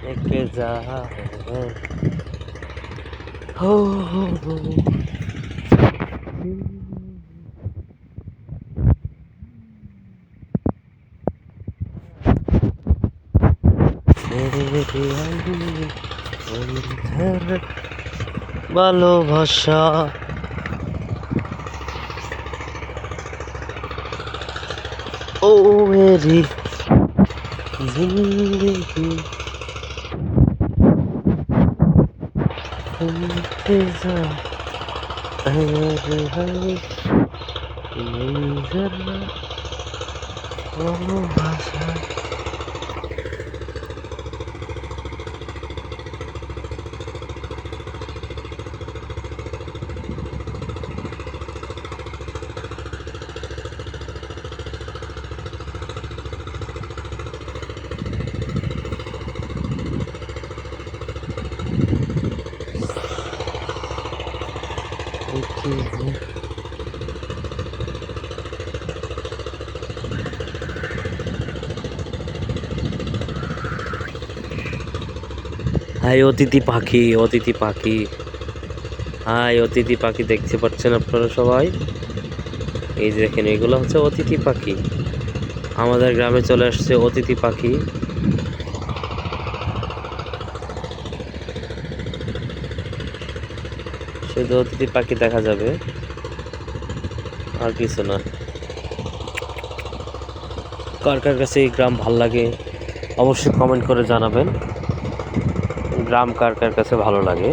एक जहाँ है हो ভালোবাসা ও মেরি জিন্দগি ভালোবাসা হাই অতিথি পাখি অতিথি পাখি হাই অতিথি পাখি দেখতে পাচ্ছেন আপনারা সবাই এই যে দেখেন এগুলো হচ্ছে অতিথি পাখি আমাদের গ্রামে চলে আসছে অতিথি পাখি শুধু অতিথি পাখি দেখা যাবে আর কিছু না কার কার কাছে এই গ্রাম ভাল লাগে অবশ্যই কমেন্ট করে জানাবেন গ্রাম কার কার কাছে ভালো লাগে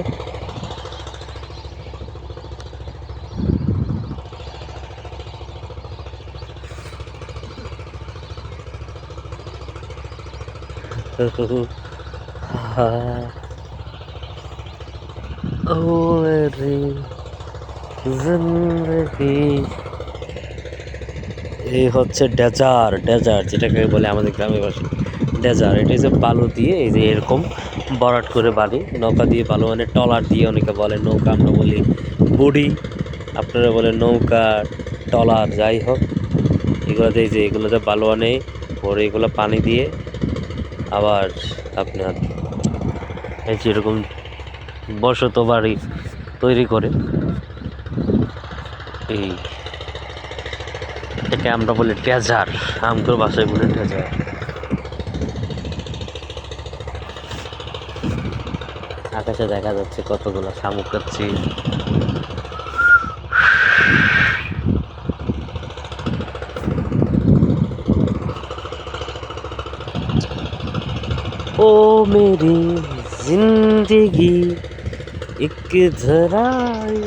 ও রে জিন্দগি এই হচ্ছে ডেজার্ট ডেজার্ট যেটাকে বলে আমাদের গ্রামের ভাষায় ডেজার্ট এটা হচ্ছে বালু দিয়ে এই যে এরকম ভরাট করে বালি নৌকা দিয়ে বালু মানে টলার দিয়ে অনেকে বলে নৌকা আমরা বলি বুড়ি আপনারা বলে নৌকা টলার যাই হোক এগুলোতে এই যে এগুলোতে বালু আনে পরে এগুলো পানি দিয়ে আবার আপনার এই যেরকম বসত বাড়ি তৈরি করে এই এটাকে আমরা বলি ডেজার্ট আমগুলোর ভাষায় বলি ডেজার্ট আকাশে দেখা যাচ্ছে কতগুলো শামুক কাচ্ছি ও মেরি জিন্দগি এক ধরাই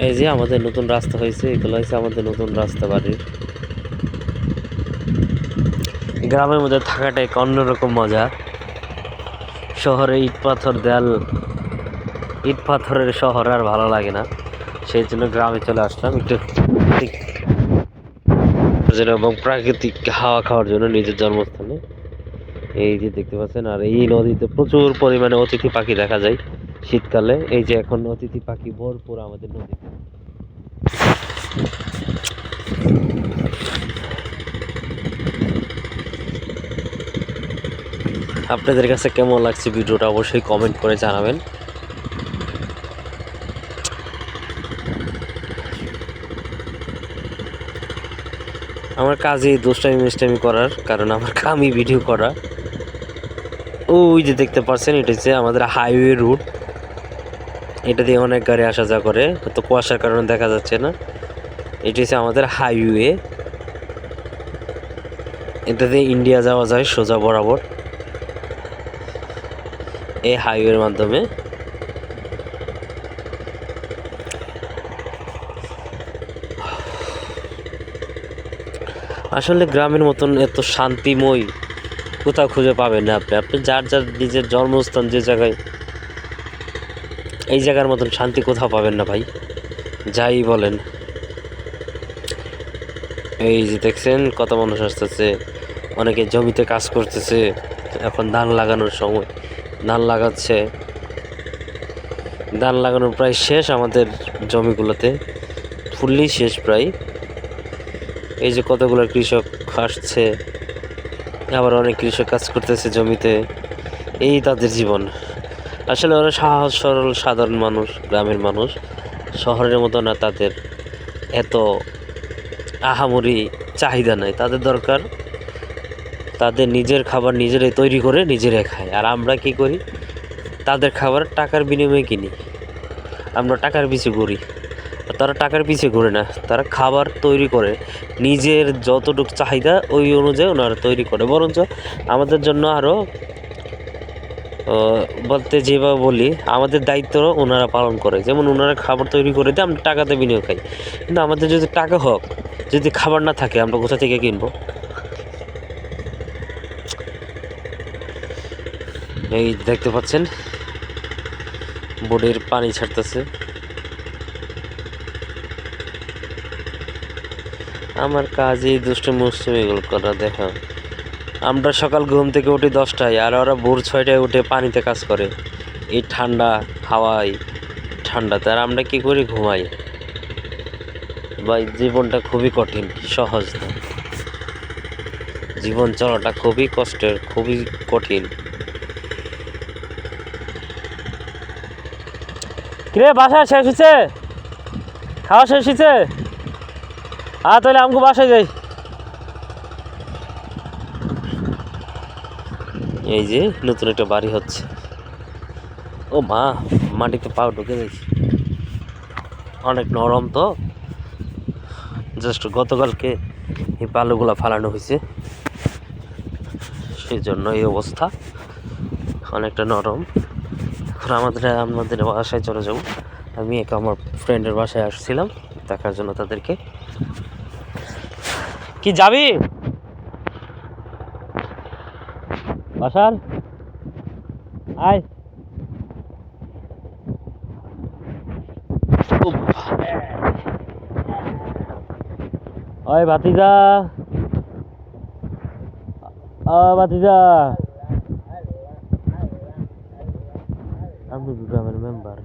এই যে আমাদের নতুন রাস্তা হয়েছে এগুলো হচ্ছে আমাদের নতুন রাস্তা বাড়ির গ্রামের মধ্যে থাকাটা এক অন্যরকম মজা শহরে ইট পাথর দেয়াল ইট পাথরের শহর আর ভালো লাগে না সেই জন্য গ্রামে চলে আসলাম একটু এবং প্রাকৃতিক হাওয়া খাওয়ার জন্য নিজের জন্মস্থানে এই যে দেখতে পাচ্ছেন আর এই নদীতে প্রচুর পরিমাণে অতিথি পাখি দেখা যায় শীতকালে এই যে এখন অতিথি পাখি ভরপুর আমাদের নদীতে আপনাদের কাছে কেমন লাগছে ভিডিওটা অবশ্যই কমেন্ট করে জানাবেন আমার কাজই দুষ্টামি মিষ্টামি করার কারণ আমার কামই ভিডিও করা ওই যে দেখতে পাচ্ছেন এটা হচ্ছে আমাদের হাইওয়ে রুট এটা দিয়ে অনেক গাড়ি আসা যাওয়া করে তো কুয়াশার কারণে দেখা যাচ্ছে না এটা হচ্ছে আমাদের হাইওয়ে এটা দিয়ে ইন্ডিয়া যাওয়া যায় সোজা বরাবর এই হাইওয়ের মাধ্যমে আসলে গ্রামের মতন এত শান্তিময় কোথাও খুঁজে পাবেন না আপনি আপনি যার যার নিজের জন্মস্থান যে জায়গায় এই জায়গার মতন শান্তি কোথাও পাবেন না ভাই যাই বলেন এই যে দেখছেন কত মানুষ আসতেছে অনেকে জমিতে কাজ করতেছে এখন ধান লাগানোর সময় ধান লাগাচ্ছে ধান লাগানো প্রায় শেষ আমাদের জমিগুলোতে, ফুললি শেষ প্রায়। এই যে কতগুলো কৃষক আসছে, আবার অনেক কৃষক কাজ করতেছে জমিতে। এই তাদের জীবন। আসলে ওরা সহজ সরল সাধারণ মানুষ, গ্রামের মানুষ। শহরের মতো না, তাদের এত আহামরি চাহিদা নাই। তাদের দরকার তাদের নিজের খাবার নিজেরাই তৈরি করে নিজেরাই খায়। আর আমরা কি করি? তাদের খাবার টাকার বিনিময়ে কিনি, আমরা টাকার পিছে ঘুরি। তারা টাকার পিছে ঘুরে না, তারা খাবার তৈরি করে নিজের যতটুকু চাহিদা ওই অনুযায়ী ওনারা তৈরি করে। বরঞ্চ আমাদের জন্য আরও বলতে যেভাবে বলি, আমাদের দায়িত্ব ওনারা পালন করে। যেমন ওনারা খাবার তৈরি করে দিয়ে আমরা টাকাতে বিনিয়োগ খাই, কিন্তু আমাদের যদি টাকা হোক, যদি খাবার না থাকে, আমরা কোথা থেকে কিনবো? এই দেখতে পাচ্ছেন বোর্ডের পানি ছাড়তেছে। আমার কাজই দুষ্টু মুষ্টু এগুলো করা। দেখা, আমরা সকাল ঘুম থেকে উঠি 10টায়, আর ওরা ভোর 6টায় উঠে পানিতে কাজ করে এই ঠান্ডা হাওয়ায়, ঠান্ডাতে। আর আমরা কি করি? ঘুমাই। ভাই, জীবনটা খুবই কঠিন, সহজ না। জীবন চলাটা খুবই কষ্টের, খুবই কঠিন। কিরে, বাসা শেষ হয়েছে? খাওয়া শেষ হয়েছে? তাহলে আমাকে বাসায় যাই। এই যে নতুন একটা বাড়ি হচ্ছে। ও মা, মাটিতে পাও ঢুকে গেছে, অনেক নরম তো। জাস্ট গতকালকে এই বালুগুলা ফালানো হয়েছে, সেই জন্য এই অবস্থা, অনেকটা নরম। এখন আমাদের বাসায় চলে যাব। আমি আমার ফ্রেন্ডের বাসায় আসছিলাম দেখার জন্য তাদেরকে। কি যাবি বাসার? আয়। ওই ভাতিজা, ভাতিজা, আমি গ্রামের মেম্বার।